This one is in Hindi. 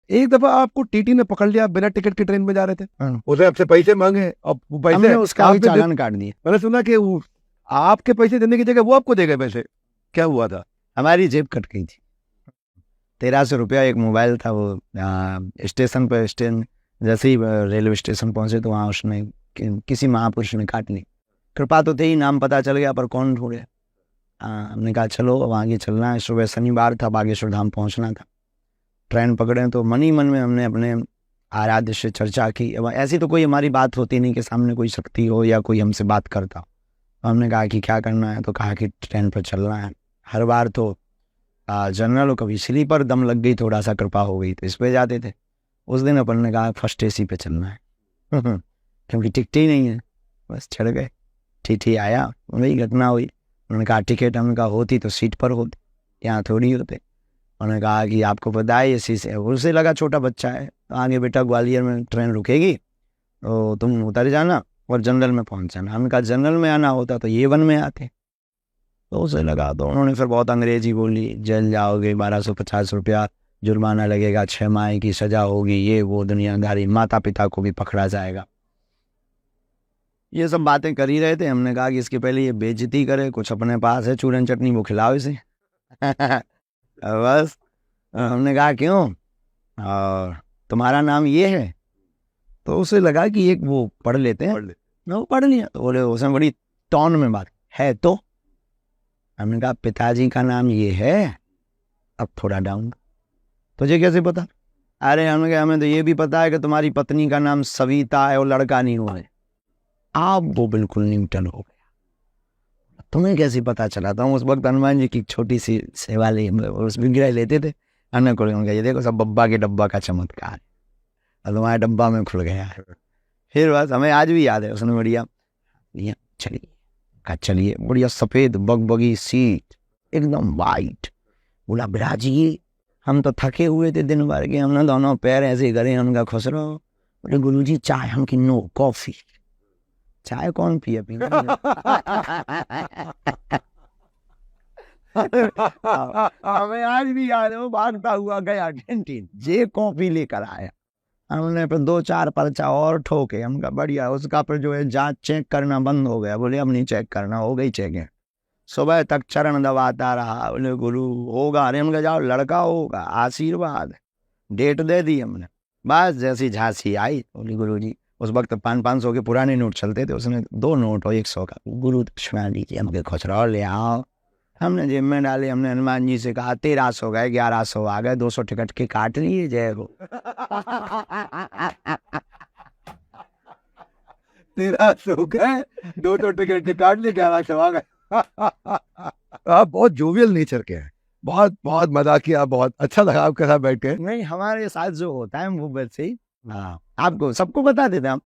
एक दफा आपको टीटी ने पकड़ लिया, बिना टिकट के ट्रेन में जा रहे थे, हाँ। उसने आपसे पैसे मांगे और वो पैसे हमने उसका भी आपने दे- चालान काट दिया। मैंने सुना कि आपके पैसे देने की जगह वो आपको देगा पैसे, क्या हुआ था? हमारी जेब कट गई थी। 1300 रुपया, एक मोबाइल था। वो स्टेशन पर जैसे ही रेलवे स्टेशन पहुंचे तो वहाँ उसने किसी महापुरुष ने काट ली। कृपा तो थी, नाम पता चल गया पर कौन ढूंढे। हमने कहा चलो अब आगे चलना है। सुबह शनिवार था, बागेश्वर धाम पहुंचना था। ट्रेन पकड़े तो मन ही मन में हमने अपने आराध्य से चर्चा की। अब ऐसी तो कोई हमारी बात होती नहीं कि सामने कोई शक्ति हो या कोई हमसे बात करता हो। तो हमने कहा कि क्या करना है, तो कहा कि ट्रेन पर चलना है। हर बार तो जनरल और कभी स्लीपर, दम लग गई, थोड़ा सा कृपा हो गई तो इस पे जाते थे। उस दिन अपन ने कहा फर्स्ट एसी पे चलना है क्योंकि टिकट ही नहीं है। बस चढ़ गए। टीटी आया, वही घटना हुई। उन्होंने कहा टिकट, हमने कहा होती तो सीट पर होती, यहाँ थोड़ी होते। उन्होंने कहा कि आपको पता है एसी से। उसे लगा छोटा बच्चा है, आगे बेटा ग्वालियर में ट्रेन रुकेगी तो तुम उतर जाना और जनरल में पहुंच जाना। हमने कहा जनरल में आना होता तो ये वन में आते। तो उसे लगा, तो उन्होंने फिर बहुत अंग्रेजी बोली, जेल जाओगे, 1250 रुपया जुर्माना लगेगा, 6 माह की सजा होगी, ये वो दुनियादारी, माता पिता को भी पकड़ा जाएगा। ये सब बातें कर ही रहे थे। हमने कहा कि इसके पहले ये बेइज्जती करे, कुछ अपने पास है चूरन चटनी वो खिलाओ इसे बस हमने कहा क्यों, और तुम्हारा नाम ये है? तो उसे लगा कि एक वो पढ़ लेते हैं, वो पढ़ लिया। तो बोले, उसने बड़ी टॉन में बात है तो। हमने कहा पिताजी का नाम ये है। अब थोड़ा डाउन, तुझे कैसे पता? अरे हमने कहा हमें तो ये भी पता है कि तुम्हारी पत्नी का नाम सविता है और लड़का नहीं हुआ है। आप वो बिल्कुल न्यूटन हो गया। तुम्हें कैसे पता चला? था उस वक्त हनुमान जी की छोटी सी सेवा ले, उस विग्रह लेते थे। हमने को ये देखो सब बब्बा के डब्बा का चमत्कार, और तुम्हारे डब्बा में खुल गया है। फिर बस हमें आज भी याद है, उसने बढ़िया चलिए का, चलिए बढ़िया सफेद बगबगी सीट एकदम वाइट। बोला बिराजी, हम तो थके हुए थे दिन भर के, हमने दोनों पैर ऐसे करे। हमका खुश रहो। बोले गुरुजी चाय? हम की नो, कॉफी। चाय कौन पिए पीने हमें आज भी याद है, वो भागता हुआ गया कैंटीन, जे कॉफी लेकर आया। हमने फिर 2-4 पर्चा और ठोके। हमका बढ़िया, उसका फिर जो है जांच चेक करना बंद हो गया। बोले अब नहीं चेक करना, हो गई चेकिंग। सुबह तक चरण दबाता रहा। बोले गुरु होगा। अरे हमका जाओ, लड़का होगा, आशीर्वाद। डेट दे दी हमने। बस जैसी झांसी आई, बोली गुरु जी, उस वक्त 500 के पुराने नोट चलते थे, उसने 2 नोट और 100 का। गुरु दक्षिणा लीजिए, हमके खुचरा ले आओ। हमने जेब में डाले। हमने हनुमान जी से कहा 1300 गए, 1100 आ गए, 200 टिकट के काट लिए, जय हो 1300 गए, 200 टिकट के काट लिए, 1100 आ गए आप बहुत जोवियल नेचर के हैं, बहुत बहुत मजा किया, बहुत अच्छा लगा आपके साथ बैठ के। नहीं, हमारे साथ जो होता है वो वैसे ही। हाँ, आपको सबको बता देते हैं हम।